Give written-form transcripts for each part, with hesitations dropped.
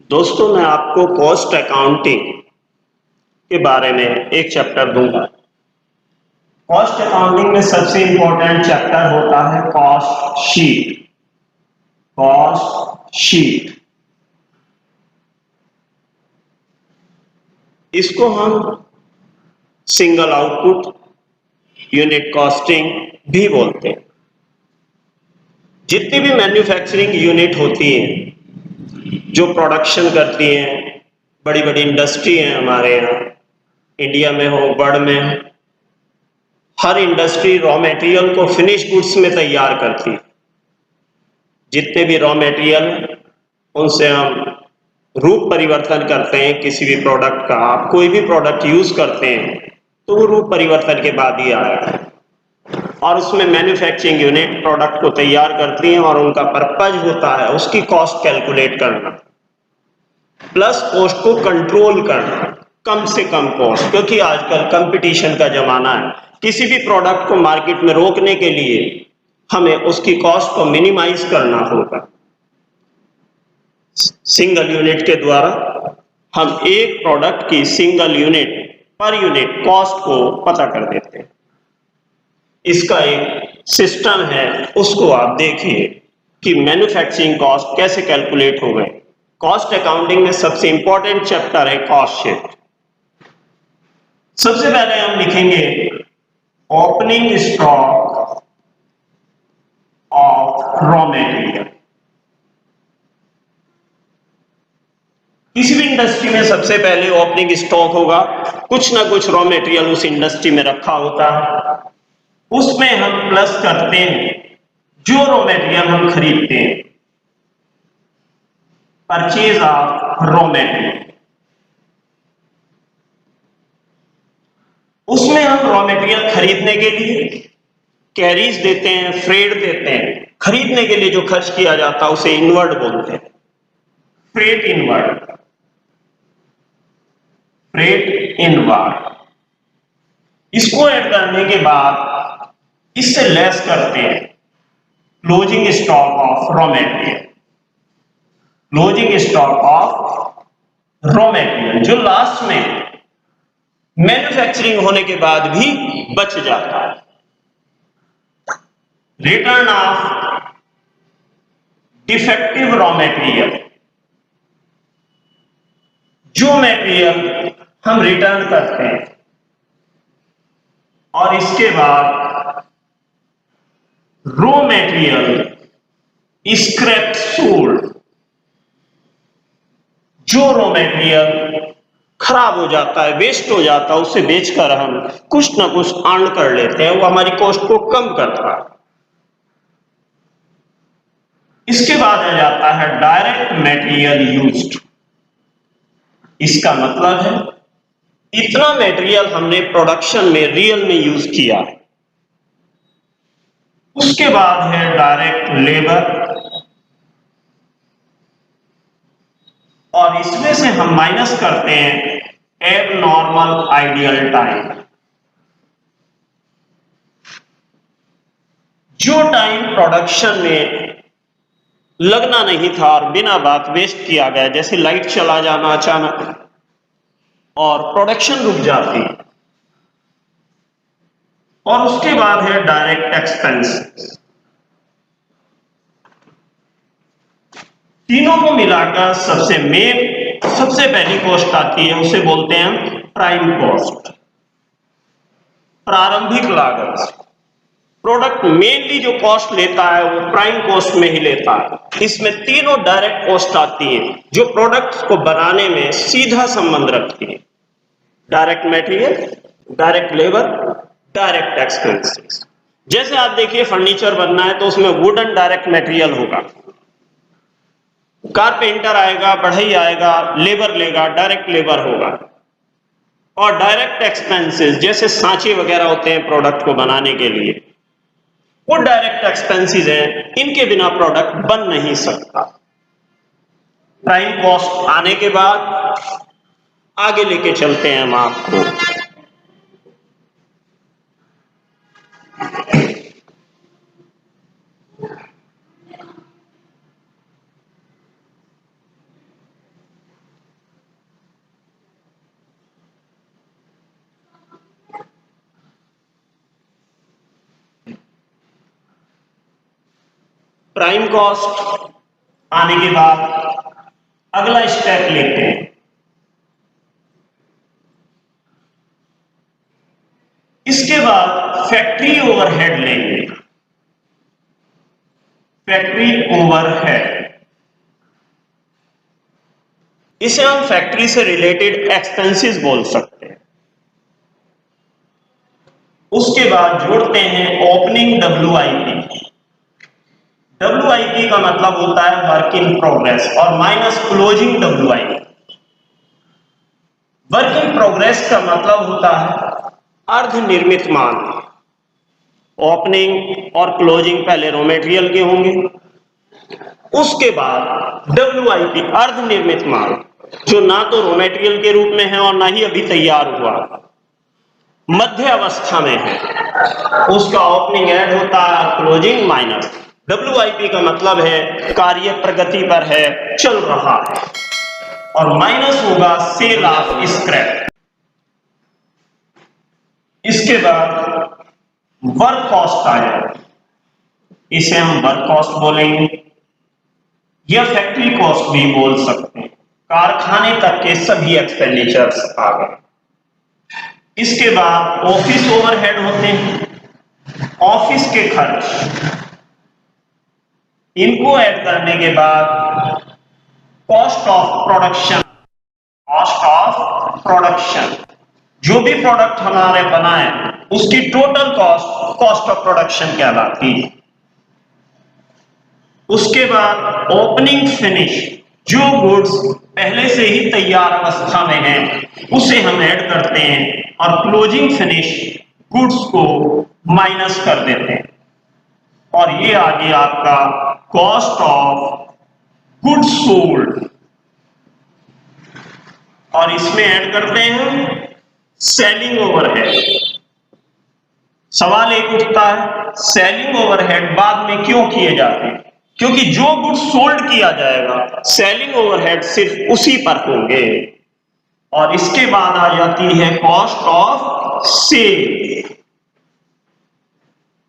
दोस्तों मैं आपको कॉस्ट अकाउंटिंग के बारे में एक चैप्टर दूंगा। कॉस्ट अकाउंटिंग में सबसे इंपॉर्टेंट चैप्टर होता है कॉस्ट शीट। कॉस्ट शीट इसको हम सिंगल आउटपुट यूनिट कॉस्टिंग भी बोलते हैं। जितनी भी मैन्युफैक्चरिंग यूनिट होती हैं जो प्रोडक्शन करती हैं, बड़ी बड़ी इंडस्ट्री हैं हमारे यहाँ, इंडिया में हो, वर्ल्ड में हो, हर इंडस्ट्री रॉ मटेरियल को फिनिश गुड्स में तैयार करती है। जितने भी रॉ मटेरियल उनसे हम रूप परिवर्तन करते हैं किसी भी प्रोडक्ट का। आप कोई भी प्रोडक्ट यूज करते हैं तो वो रूप परिवर्तन के बाद ही आएगा, और उसमें मैन्युफैक्चरिंग यूनिट प्रोडक्ट को तैयार करती हैं और उनका पर्पज होता है उसकी कॉस्ट कैलकुलेट करना, प्लस कॉस्ट को कंट्रोल करना, कम से कम कॉस्ट, क्योंकि आजकल कंपटीशन का जमाना है। किसी भी प्रोडक्ट को मार्केट में रोकने के लिए हमें उसकी कॉस्ट को मिनिमाइज करना होगा। सिंगल यूनिट के द्वारा हम एक प्रोडक्ट की single unit per unit cost को पता कर देते हैं। इसका एक सिस्टम है, उसको आप देखिए कि मैन्युफैक्चरिंग कॉस्ट कैसे कैलकुलेट हो गए। कॉस्ट अकाउंटिंग में सबसे इंपॉर्टेंट चैप्टर है कॉस्ट शीट। सबसे पहले हम लिखेंगे opening stock of raw material. किसी भी इंडस्ट्री में सबसे पहले ओपनिंग स्टॉक होगा, कुछ ना कुछ रॉ मटेरियल उस इंडस्ट्री में रखा होता है, उसमें हम प्लस करते हैं जो रॉ मटेरियल हम खरीदते हैं, परचेज ऑफ रॉ मटेरियल। उसमें हम रॉ मटेरियल खरीदने के लिए कैरीज देते हैं, फ्रेट देते हैं। खरीदने के लिए जो खर्च किया जाता है उसे इनवर्ड बोलते हैं, फ्रेट इनवर्ड, फ्रेट इनवर्ड। इसको ऐड करने के बाद इससे लेस करते हैं closing stock of raw material. Closing stock of raw material जो लास्ट में मैन्युफैक्चरिंग होने के बाद भी बच जाता है। Return of defective raw material, जो मटेरियल हम रिटर्न करते हैं, और इसके बाद रॉ मटेरियल स्क्रैप सोल्ड, जो रॉ मटेरियल खराब हो जाता है, वेस्ट हो जाता है, उसे बेचकर हम कुछ ना कुछ अर्न कर लेते हैं, वो हमारी कॉस्ट को कम करता है। इसके बाद आ जाता है डायरेक्ट मटेरियल यूज्ड। इसका मतलब है इतना मटेरियल हमने प्रोडक्शन में रियल में यूज किया। उसके बाद है डायरेक्ट लेबर, और इसमें से हम माइनस करते हैं एबनॉर्मल आइडियल टाइम, जो टाइम प्रोडक्शन में लगना नहीं था और बिना बात वेस्ट किया गया, जैसे लाइट चला जाना अचानक और प्रोडक्शन रुक जाती। और उसके बाद है डायरेक्ट एक्सपेंस। तीनों को मिलाकर सबसे पहली कॉस्ट आती है, उसे बोलते हैं प्राइम कॉस्ट, प्रारंभिक लागत। प्रोडक्ट मेनली जो कॉस्ट लेता है वो प्राइम कॉस्ट में ही लेता है। इसमें तीनों डायरेक्ट कॉस्ट आती है जो प्रोडक्ट को बनाने में सीधा संबंध रखती है। Direct material, direct labour, direct expenses. जैसे आप देखिए फर्नीचर बनना है तो उसमें वुडन डायरेक्ट मटेरियल होगा, कारपेंटर आएगा, बढ़ई आएगा, लेबर लेगा, डायरेक्ट लेबर होगा। और डायरेक्ट एक्सपेंसेस जैसे सांचे वगैरह होते हैं प्रोडक्ट को बनाने के लिए, वो डायरेक्ट एक्सपेंसेस हैं, इनके बिना प्रोडक्ट बन नहीं सकता। प्राइम कॉस्ट आने के बाद आगे लेके चलते हैं हम आपको। प्राइम कॉस्ट आने के बाद अगला स्टेप लेते हैं। इसके बाद फैक्ट्री ओवरहेड लेंगे। फैक्ट्री ओवरहेड, इसे हम फैक्ट्री से रिलेटेड एक्सपेंसेस बोल सकते हैं। उसके बाद जोड़ते हैं ओपनिंग WIP। WIP का मतलब होता है वर्क इन प्रोग्रेस और minus closing WIP। Work in progress का मतलब होता है अर्ध निर्मित माल। ओपनिंग और क्लोजिंग पहले रॉ मेटेरियल के होंगे, उसके बाद WIP अर्ध निर्मित माल जो ना तो रॉ मेटेरियल के रूप में है और ना ही अभी तैयार हुआ, मध्य अवस्था में है, उसका ओपनिंग ऐड होता है, क्लोजिंग माइनस। WIP का मतलब है कार्य प्रगति पर है, चल रहा है, और माइनस होगा सेल ऑफ स्क्रैप। इसके बाद वर्क कॉस्ट आएगा, इसे हम वर्क कॉस्ट बोलेंगे या फैक्ट्री कॉस्ट भी बोल सकते हैं। कारखाने तक के सभी एक्सपेंडिचर्स आ गए। इसके बाद ऑफिस ओवरहेड होते हैं, ऑफिस के खर्च, इनको ऐड करने के बाद cost of production. Cost of production, जो भी प्रोडक्ट हमारे बनाए उसकी total cost cost of production कहलाती है। उसके बाद ओपनिंग फिनिश, जो गुड्स पहले से ही तैयार अवस्था में है उसे हम ऐड करते हैं, और क्लोजिंग फिनिश गुड्स को माइनस कर देते हैं, और ये आ गया आपका कॉस्ट ऑफ गुड्स सोल्ड। और इसमें ऐड करते हैं सेलिंग ओवरहेड। सवाल एक उठता है, सेलिंग ओवरहेड बाद में क्यों किए जाते हैं? क्योंकि जो गुड्स सोल्ड किया जाएगा सेलिंग ओवरहेड सिर्फ उसी पर होंगे। और इसके बाद आ जाती है कॉस्ट ऑफ सेल।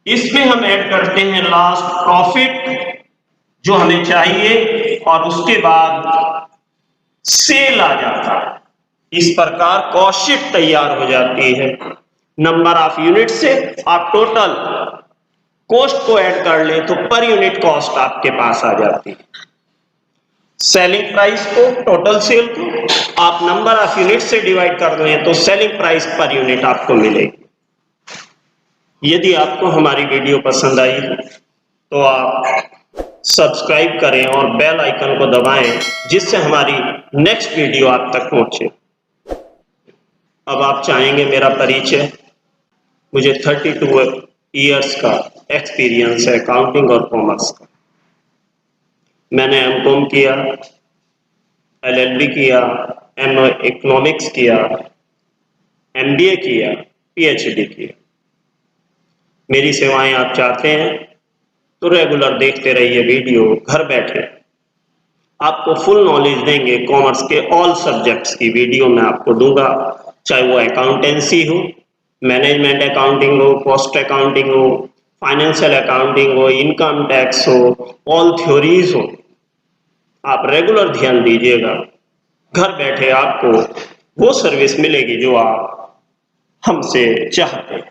इसमें हम ऐड करते हैं लास्ट प्रॉफिट जो हमें चाहिए, और उसके बाद सेल आ जाता है। इस प्रकार कॉस्ट शीट तैयार हो जाती है। नंबर ऑफ यूनिट से आप टोटल कॉस्ट को ऐड कर ले तो पर यूनिट कॉस्ट आपके पास आ जाती है। सेलिंग प्राइस को, टोटल सेल को आप नंबर ऑफ यूनिट से डिवाइड कर दें तो सेलिंग प्राइस पर यूनिट आपको मिलेगी। यदि आपको हमारी वीडियो पसंद आई तो आप सब्सक्राइब करें और बेल आइकन को दबाएं, जिससे हमारी नेक्स्ट वीडियो आप तक पहुंचे। अब आप चाहेंगे मेरा परिचय। मुझे 32 इयर्स का एक्सपीरियंस है अकाउंटिंग और कॉमर्स का। मैंने M.Com किया, LLB किया, इकोनॉमिक्स किया, MBA किया, PhD किया। मेरी सेवाएं आप चाहते हैं तो रेगुलर देखते रहिए वीडियो। घर बैठे आपको फुल नॉलेज देंगे कॉमर्स के ऑल सब्जेक्ट्स की वीडियो मैं आपको दूंगा, चाहे वो अकाउंटेंसी हो, मैनेजमेंट अकाउंटिंग हो, कॉस्ट अकाउंटिंग हो, फाइनेंशियल अकाउंटिंग हो, इनकम टैक्स हो, ऑल थ्योरीज हो। आप रेगुलर ध्यान दीजिएगा, घर बैठे आपको वो सर्विस मिलेगी जो आप हमसे चाहते हैं।